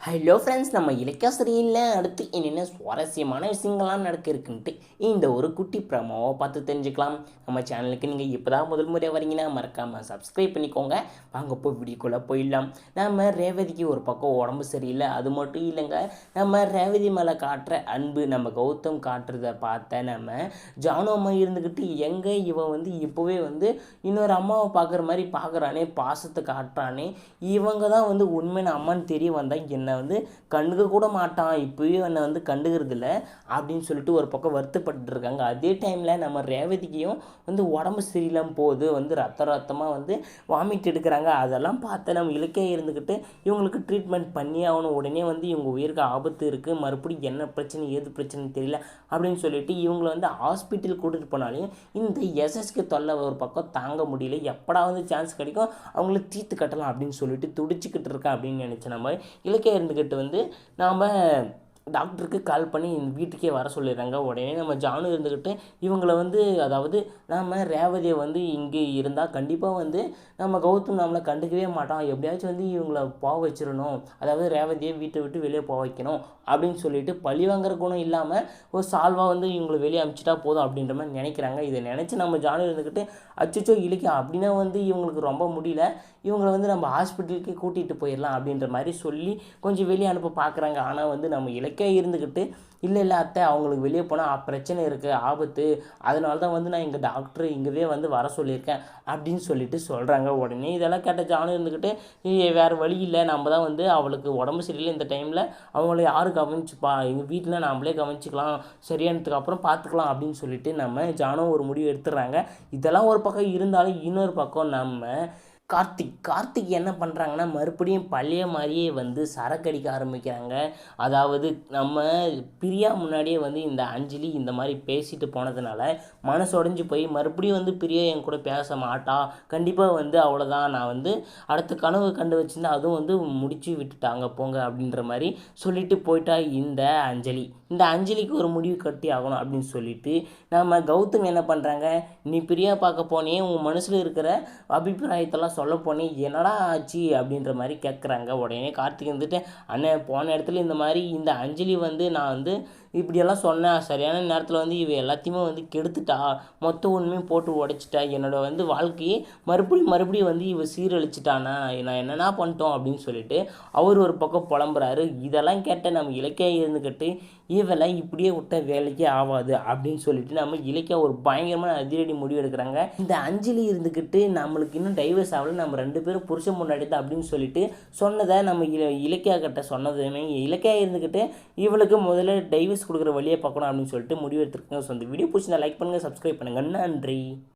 Hello friends, நம்ம இலக்கியாசிரியில் அடுத்து என்னென்ன சுவாரஸ்யமான விஷயங்கள்லாம் நடக்க இருக்குன்ட்டு இந்த ஒரு குட்டி ப்ரமோவை பார்த்து தெரிஞ்சுக்கலாம். நம்ம சேனலுக்கு நீங்கள் இப்போ தான் முதல் முறை வரீங்கன்னா மறக்காமல் சப்ஸ்கிரைப் பண்ணிக்கோங்க. வாங்க போய் வீடியோக்குள்ளே போயிடலாம். நம்ம ரேவதிக்கு ஒரு பக்கம் உடம்பு சரியில்லை, அது மட்டும் இல்லைங்க, நம்ம ரேவதி மேலே காட்டுற அன்பு நம்ம கௌதம் காட்டுறத பார்த்த நம்ம ஜானு அம்மா இருந்துக்கிட்டு எங்கே இவன் இப்போவே இன்னொரு அம்மாவை பார்க்குற மாதிரி பார்க்குறானே, பாசத்தை காட்டுறானே, இவங்க தான் உண்மையான அம்மான்னு தெரிய வந்தால் என்ன கண்டுக்க கூட மாட்டான், இப்போயே என்னை கண்டுக்கிறது இல்லை அப்படின்னு சொல்லிட்டு ஒரு பக்கம் வருத்தப்பட்டு இருக்காங்க. அதே டைமில் நம்ம ரேவதிக்கையும் உடம்பு சரியில்லாமல் போகுது, ரத்தமாக வாமிட் எடுக்கிறாங்க. அதெல்லாம் பார்த்து நம்ம இலக்கியம் இருந்துக்கிட்டு இவங்களுக்கு ட்ரீட்மெண்ட் பண்ணி ஆகணும், உடனே இவங்க உயிருக்கு ஆபத்து இருக்குது, மறுபடியும் என்ன பிரச்சனை ஏது பிரச்சனைன்னு தெரியல அப்படின்னு சொல்லிட்டு இவங்களை ஹாஸ்பிட்டல் கூட்டிகிட்டு போனாலையும் இந்த எஸ்எஸ்க்கு தொல்லை ஒரு பக்கம் தாங்க முடியல. எப்படா சான்ஸ் கிடைக்கும் அவங்கள தீர்த்து கட்டலாம் அப்படின்னு சொல்லிட்டு துடிச்சிக்கிட்டு இருக்கேன் அப்படின்னு நினச்சேன். நம்ம இலக்கியம் இருந்துக்கிட்டு நாம் டாக்டருக்கு கால் பண்ணி வீட்டுக்கே வர சொல்லிடுறாங்க. உடனே நம்ம ஜானு இருந்துக்கிட்டு இவங்களை அதாவது நம்ம ரேவதியை இங்கே இருந்தால் கண்டிப்பாக நம்ம கௌதம் நம்மளை கண்டுக்கவே மாட்டான், எப்படியாச்சும் இவங்களை போக வச்சிடணும், அதாவது ரேவதியை வீட்டை விட்டு வெளியே போக வைக்கணும் அப்படின்னு சொல்லிட்டு பழி வாங்குற குணம் இல்லாமல் ஒரு சால்வாக இவங்களை வெளியே அனுப்பிச்சிட்டா போதும் அப்படின்ற மாதிரி நினைக்கிறாங்க. இதை நினச்சி நம்ம ஜானு இருந்துக்கிட்டு அச்சோ இலக்கியம் அப்படின்னா இவங்களுக்கு ரொம்ப முடியல, இவங்களை நம்ம ஹாஸ்பிட்டலுக்கு கூட்டிகிட்டு போயிடலாம் அப்படின்ற மாதிரி சொல்லி கொஞ்சம் வெளியே அனுப்ப பார்க்குறாங்க. ஆனால் நம்ம இலக்கிய இருந்துக்கிட்டு இல்லை அத்தை, அவங்களுக்கு வெளியே போனால் பிரச்சனை இருக்குது, ஆபத்து, அதனால தான் நான் எங்கள் டாக்டர் இங்கேவே வர சொல்லியிருக்கேன் அப்படின்னு சொல்லிட்டு சொல்கிறாங்க. உடனே இதெல்லாம் கேட்ட ஜானு இருந்துக்கிட்டு வேறு வழி இல்லை, நம்ம தான் அவளுக்கு உடம்பு சரியில்லை, இந்த டைமில் அவங்கள யாரு கவனிச்சுப்பா, எங்கள் வீட்டில் நாமளே கவனிச்சிக்கலாம், சரியானதுக்கு அப்புறம் பார்த்துக்கலாம் அப்படின்னு சொல்லிட்டு நம்ம ஜானு ஒரு முடிவு எடுத்துடுறாங்க. இதெல்லாம் ஒரு பக்கம் இருந்தாலும் இன்னொரு பக்கம் நம்ம கார்த்திக் என்ன பண்ணுறாங்கன்னா மறுபடியும் பழைய மாதிரியே சரக்கு அடிக்க ஆரம்பிக்கிறாங்க. அதாவது நம்ம பிரியா முன்னாடியே இந்த அஞ்சலி இந்த மாதிரி பேசிட்டு போனதுனால மனசு உடஞ்சி போய் மறுபடியும் பிரியா என் கூட பேச மாட்டா, கண்டிப்பாக அவ்வளோதான், நான் அடுத்த கனவு கண்டு வச்சுருந்தா அதுவும் முடிச்சு விட்டுட்டாங்க போங்க அப்படின்ற மாதிரி சொல்லிட்டு போயிட்டா இந்த அஞ்சலிக்கு ஒரு முடிவு கட்டி ஆகணும் அப்படின்னு சொல்லிட்டு நம்ம கௌதம் என்ன பண்ணுறாங்க, நீ பிரியா பார்க்க போனே, உன் மனசில் இருக்கிற அபிப்பிராயத்தெல்லாம் சொல்ல போனேன், என்னடா ஆச்சு அப்படின்ற மாதிரி கேட்குறாங்க. உடனே கார்த்திக் அண்ணன் போன இடத்துல இந்த மாதிரி இந்த அஞ்சலி நான் இப்படியெல்லாம் சொன்னேன், சரியான நேரத்தில் இவ எல்லாத்தையுமே கெடுத்துட்டா, மொத்த உண்மையும் போட்டு உடைச்சிட்டா, என்னோட வாழ்க்கையை மறுபடியும் இவ சீரழிச்சிட்டானா, நான் என்னென்னா பண்ணிட்டோம் அப்படின்னு சொல்லிட்டு அவர் ஒரு பக்கம் புலம்புறாரு. இதெல்லாம் கேட்ட நம்ம இலக்கியம் இருந்துக்கிட்டு இவளை இப்படியே விட்ட வேலைக்கே ஆகாது அப்படின்னு சொல்லிட்டு நம்ம இலக்கியம் ஒரு பயங்கரமான அதிரடி முடிவு எடுக்கிறாங்க. இந்த அஞ்சலி இருந்துக்கிட்டு நம்மளுக்கு இன்னும் டைவர்ஸ் ஆகல, நம்ம 2 பேரும் புருஷன் முன்னாடி தான் அப்படின்னு சொல்லிட்டு சொன்னதை நம்ம இலக்கியா கிட்ட சொன்னதுமே இலக்கியா இருந்துக்கிட்டு இவளுக்கு முதல்ல டைவர்ஸ் கொடுக்குற வழியை பார்க்கணும் அப்படின்னு சொல்லிட்டு முடிவு எடுத்துருக்காங்க. ஸோ இந்த வீடியோ பிடிச்சி லைக் பண்ணுங்கள், சப்ஸ்கிரைப் பண்ணுங்கள், நன்றி.